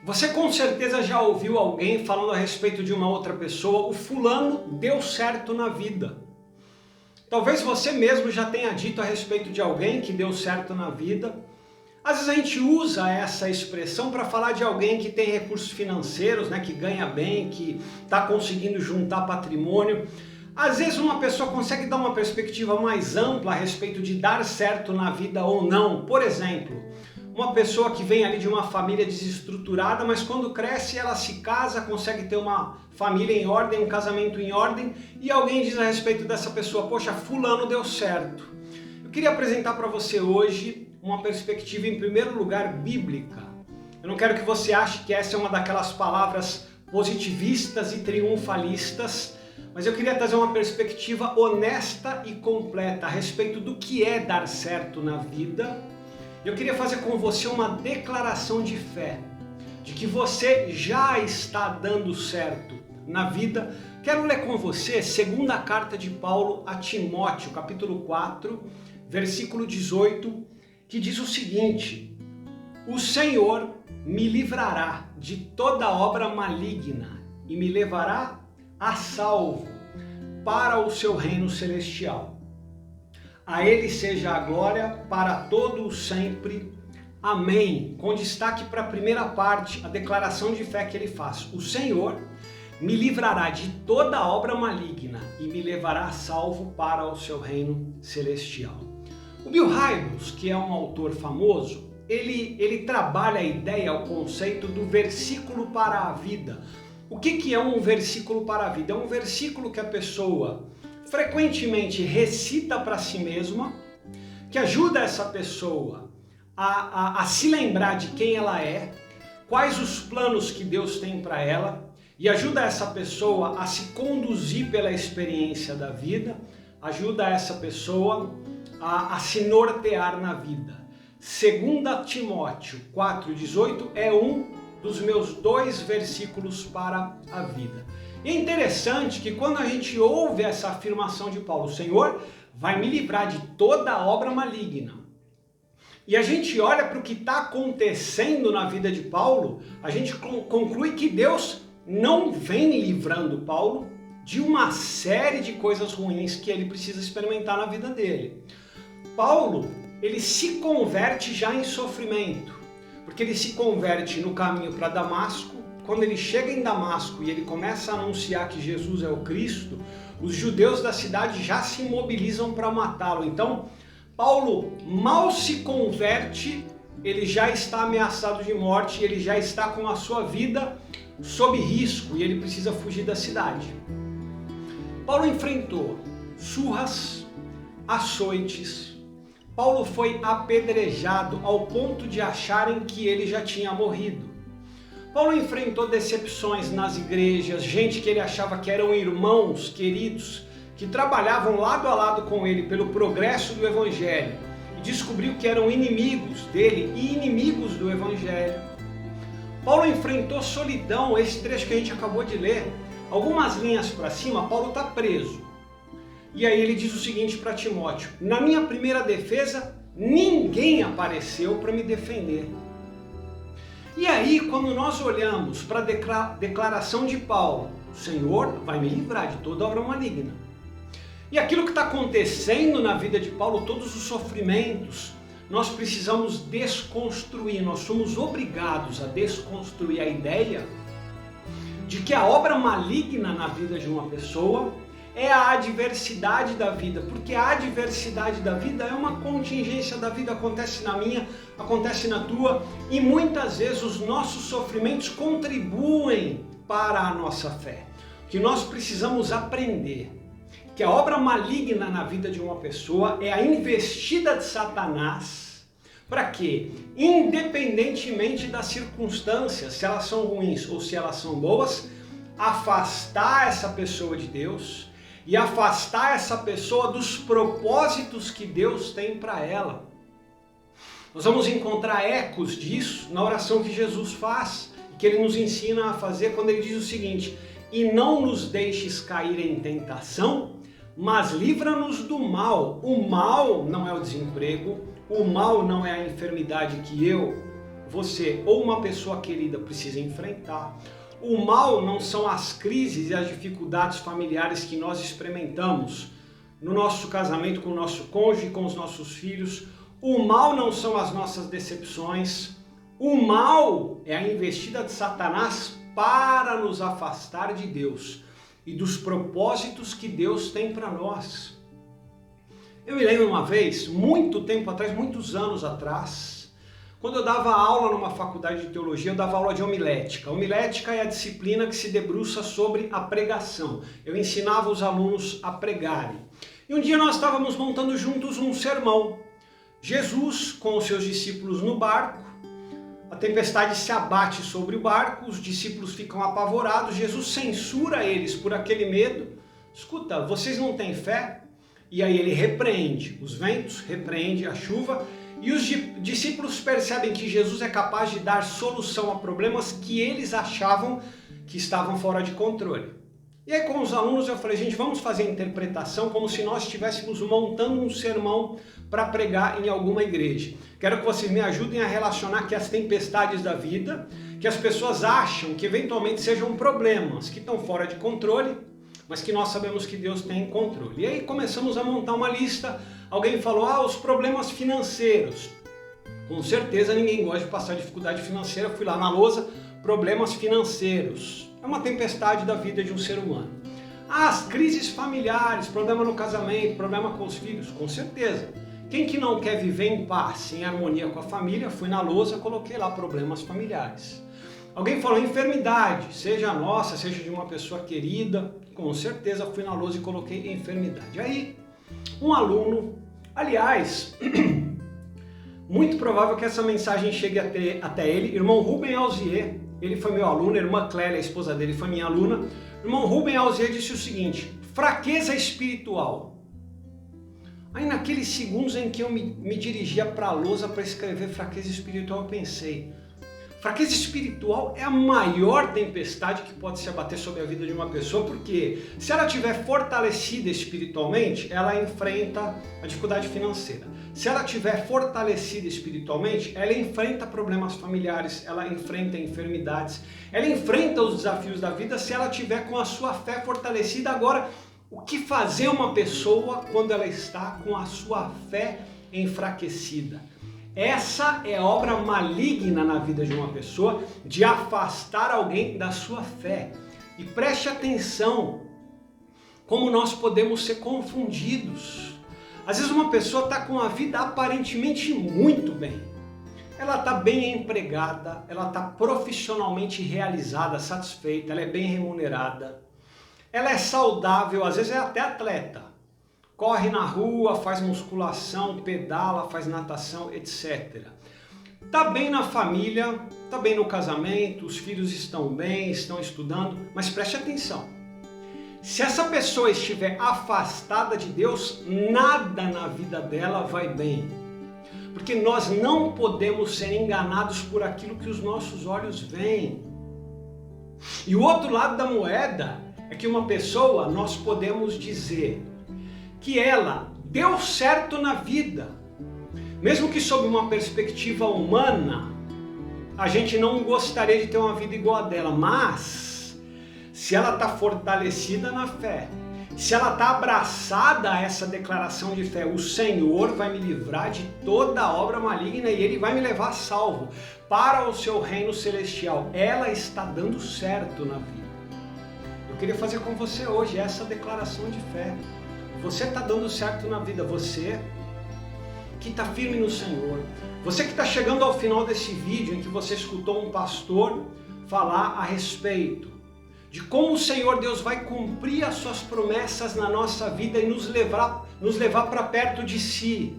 Você com certeza já ouviu alguém falando a respeito de uma outra pessoa, o fulano deu certo na vida. Talvez você mesmo já tenha dito a respeito de alguém que deu certo na vida. Às vezes a gente usa essa expressão para falar de alguém que tem recursos financeiros, que ganha bem, que está conseguindo juntar patrimônio. Às vezes uma pessoa consegue dar uma perspectiva mais ampla a respeito de dar certo na vida ou não. Por exemplo, uma pessoa que vem ali de uma família desestruturada, mas quando cresce ela se casa, consegue ter uma família em ordem, um casamento em ordem, e alguém diz a respeito dessa pessoa: poxa, fulano deu certo. Eu queria apresentar para você hoje uma perspectiva, em primeiro lugar, bíblica. Eu não quero que você ache que essa é uma daquelas palavras positivistas e triunfalistas, mas eu queria trazer uma perspectiva honesta e completa a respeito do que é dar certo na vida. Eu queria fazer com você uma declaração de fé, de que você já está dando certo na vida. Quero ler com você segunda carta de Paulo a Timóteo, capítulo 4, versículo 18, que diz o seguinte: o Senhor me livrará de toda obra maligna e me levará a salvo para o seu reino celestial. A Ele seja a glória para todo o sempre. Amém. Com destaque para a primeira parte, a declaração de fé que ele faz. O Senhor me livrará de toda obra maligna e me levará a salvo para o seu reino celestial. O Bill Hybels, que é um autor famoso, ele trabalha a ideia, o conceito do versículo para a vida. O que é um versículo para a vida? É um versículo que a pessoa frequentemente recita para si mesma, que ajuda essa pessoa a se lembrar de quem ela é, quais os planos que Deus tem para ela, e ajuda essa pessoa a se conduzir pela experiência da vida, ajuda essa pessoa a se nortear na vida. 2 Timóteo 4,18 é um dos meus 2 versículos para a vida. E é interessante que quando a gente ouve essa afirmação de Paulo, o Senhor vai me livrar de toda obra maligna, e a gente olha para o que está acontecendo na vida de Paulo, a gente conclui que Deus não vem livrando Paulo de uma série de coisas ruins que ele precisa experimentar na vida dele. Paulo, ele se converte já em sofrimento, porque ele se converte no caminho para Damasco. Quando ele chega em Damasco e ele começa a anunciar que Jesus é o Cristo, os judeus da cidade já se mobilizam para matá-lo. Então, Paulo mal se converte, ele já está ameaçado de morte, ele já está com a sua vida sob risco e ele precisa fugir da cidade. Paulo enfrentou surras, açoites. Paulo foi apedrejado ao ponto de acharem que ele já tinha morrido. Paulo enfrentou decepções nas igrejas, gente que ele achava que eram irmãos queridos, que trabalhavam lado a lado com ele pelo progresso do Evangelho, e descobriu que eram inimigos dele e inimigos do Evangelho. Paulo enfrentou solidão, esse trecho que a gente acabou de ler, algumas linhas para cima, Paulo está preso. E aí ele diz o seguinte para Timóteo: na minha primeira defesa, ninguém apareceu para me defender. E aí, quando nós olhamos para a declaração de Paulo, o Senhor vai me livrar de toda obra maligna. E aquilo que está acontecendo na vida de Paulo, todos os sofrimentos, nós precisamos desconstruir, nós somos obrigados a desconstruir a ideia de que a obra maligna na vida de uma pessoa é a adversidade da vida, porque a adversidade da vida é uma contingência da vida, acontece na minha, acontece na tua, e muitas vezes os nossos sofrimentos contribuem para a nossa fé. O que nós precisamos aprender, que a obra maligna na vida de uma pessoa é a investida de Satanás, para quê? Independentemente das circunstâncias, se elas são ruins ou se elas são boas, afastar essa pessoa de Deus, e afastar essa pessoa dos propósitos que Deus tem para ela. Nós vamos encontrar ecos disso na oração que Jesus faz, que ele nos ensina a fazer quando ele diz o seguinte: e não nos deixes cair em tentação, mas livra-nos do mal. O mal não é o desemprego, o mal não é a enfermidade que eu você ou uma pessoa querida precisa enfrentar. O mal não são as crises e as dificuldades familiares que nós experimentamos no nosso casamento com o nosso cônjuge, com os nossos filhos. O mal não são as nossas decepções. O mal é a investida de Satanás para nos afastar de Deus e dos propósitos que Deus tem para nós. Eu me lembro uma vez, muito tempo atrás, muitos anos atrás, quando eu dava aula numa faculdade de teologia, eu dava aula de homilética. A homilética é a disciplina que se debruça sobre a pregação. Eu ensinava os alunos a pregarem. E um dia nós estávamos montando juntos um sermão. Jesus com os seus discípulos no barco, a tempestade se abate sobre o barco, os discípulos ficam apavorados, Jesus censura eles por aquele medo. Escuta, vocês não têm fé? E aí ele repreende os ventos, repreende a chuva, e os discípulos percebem que Jesus é capaz de dar solução a problemas que eles achavam que estavam fora de controle. E aí com os alunos eu falei, gente, vamos fazer a interpretação como se nós estivéssemos montando um sermão para pregar em alguma igreja. Quero que vocês me ajudem a relacionar que as tempestades da vida, que as pessoas acham que eventualmente sejam problemas que estão fora de controle, mas que nós sabemos que Deus tem controle. E aí começamos a montar uma lista. Alguém falou, os problemas financeiros. Com certeza ninguém gosta de passar dificuldade financeira. Fui lá na lousa, problemas financeiros. É uma tempestade da vida de um ser humano. As crises familiares, problema no casamento, problema com os filhos, com certeza. Quem que não quer viver em paz, em harmonia com a família, fui na lousa, coloquei lá problemas familiares. Alguém falou enfermidade, seja nossa, seja de uma pessoa querida, com certeza fui na lousa e coloquei enfermidade. Aí, um aluno, aliás, muito provável que essa mensagem chegue até ele, irmão Rubem Alzier, ele foi meu aluno, a irmã Clélia, a esposa dele, foi minha aluna. Irmão Rubem Alzier disse o seguinte, fraqueza espiritual. Aí naqueles segundos em que eu me dirigia para a lousa para escrever fraqueza espiritual, eu pensei, fraqueza espiritual é a maior tempestade que pode se abater sobre a vida de uma pessoa, porque se ela estiver fortalecida espiritualmente, ela enfrenta a dificuldade financeira. Se ela estiver fortalecida espiritualmente, ela enfrenta problemas familiares, ela enfrenta enfermidades, ela enfrenta os desafios da vida se ela estiver com a sua fé fortalecida. Agora, o que fazer uma pessoa quando ela está com a sua fé enfraquecida? Essa é a obra maligna na vida de uma pessoa, de afastar alguém da sua fé. E preste atenção como nós podemos ser confundidos. Às vezes uma pessoa está com a vida aparentemente muito bem. Ela está bem empregada, ela está profissionalmente realizada, satisfeita, ela é bem remunerada. Ela é saudável, às vezes é até atleta. Corre na rua, faz musculação, pedala, faz natação, etc. Está bem na família, está bem no casamento, os filhos estão bem, estão estudando, mas preste atenção. Se essa pessoa estiver afastada de Deus, nada na vida dela vai bem. Porque nós não podemos ser enganados por aquilo que os nossos olhos veem. E o outro lado da moeda é que uma pessoa, nós podemos dizer que ela deu certo na vida. Mesmo que sob uma perspectiva humana, a gente não gostaria de ter uma vida igual a dela, mas se ela está fortalecida na fé, se ela está abraçada a essa declaração de fé, o Senhor vai me livrar de toda a obra maligna e Ele vai me levar salvo para o seu reino celestial. Ela está dando certo na vida. Eu queria fazer com você hoje essa declaração de fé. Você está dando certo na vida, você que está firme no Senhor, você que está chegando ao final desse vídeo em que você escutou um pastor falar a respeito de como o Senhor Deus vai cumprir as suas promessas na nossa vida e nos levar para perto de si.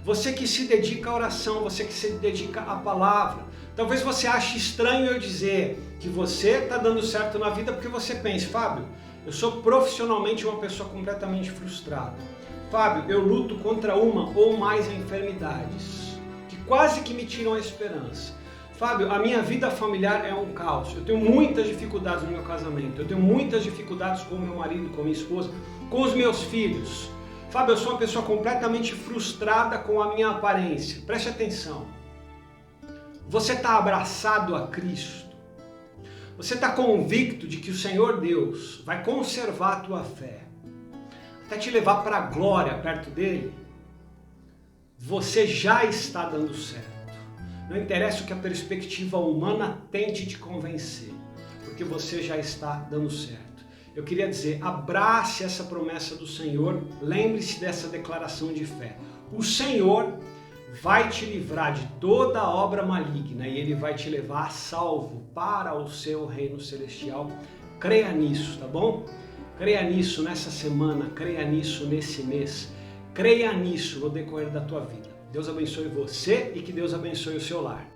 Você que se dedica à oração, você que se dedica à palavra. Talvez você ache estranho eu dizer que você está dando certo na vida porque você pensa, Fábio, eu sou profissionalmente uma pessoa completamente frustrada. Fábio, eu luto contra uma ou mais enfermidades que quase que me tiram a esperança. Fábio, a minha vida familiar é um caos. Eu tenho muitas dificuldades no meu casamento. Eu tenho muitas dificuldades com o meu marido, com a minha esposa, com os meus filhos. Fábio, eu sou uma pessoa completamente frustrada com a minha aparência. Preste atenção. Você está abraçado a Cristo? Você está convicto de que o Senhor Deus vai conservar a tua fé, até te levar para a glória perto dele? Você já está dando certo. Não interessa o que a perspectiva humana tente te convencer, porque você já está dando certo. Eu queria dizer, abrace essa promessa do Senhor, lembre-se dessa declaração de fé. O Senhor vai te livrar de toda obra maligna e Ele vai te levar salvo para o seu reino celestial. Creia nisso, tá bom? Creia nisso nessa semana, creia nisso nesse mês, creia nisso no decorrer da tua vida. Deus abençoe você e que Deus abençoe o seu lar.